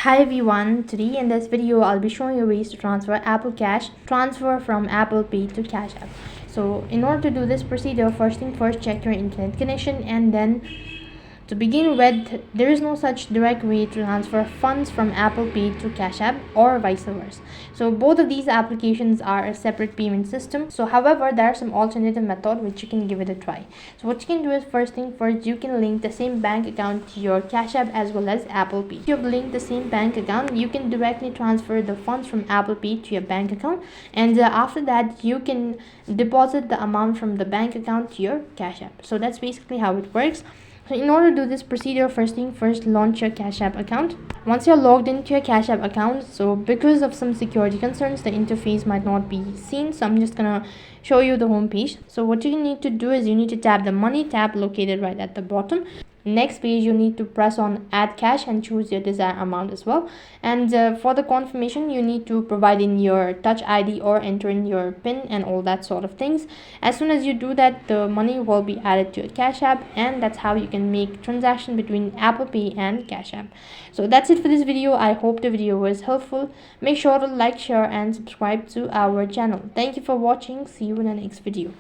Hi everyone, today in this video I'll be showing you ways to transfer Apple Cash, transfer from Apple Pay to Cash App. So in order to do this procedure, first thing first, check your internet connection, and then to begin with, there is no such direct way to transfer funds from Apple Pay to Cash App or vice versa. So both of these applications are a separate payment system. So however, there are some alternative method which you can give it a try. So what you can do is, first thing first, you can link the same bank account to your Cash App as well as Apple Pay. If you've linked the same bank account, you can directly transfer the funds from Apple Pay to your bank account, and after that you can deposit the amount from the bank account to your Cash App. So that's basically how it works. So in order to do this procedure, first thing first, launch your Cash App account. Once you're logged into your Cash App account, so because of some security concerns, the interface might not be seen, so I'm just gonna show you the home page. So what you need to do is you need to tap the money tab located right at the bottom. Next page, you need to press on add cash and choose your desired amount as well. And for the confirmation, you need to provide in your touch ID or enter in your pin and all that sort of things. As soon as you do that, the money will be added to your Cash App, and that's how you can make transaction between Apple Pay and Cash App. So that's it for this video. I hope the video was helpful. Make sure to like, share and subscribe to our channel. Thank you for watching. See you in the next video.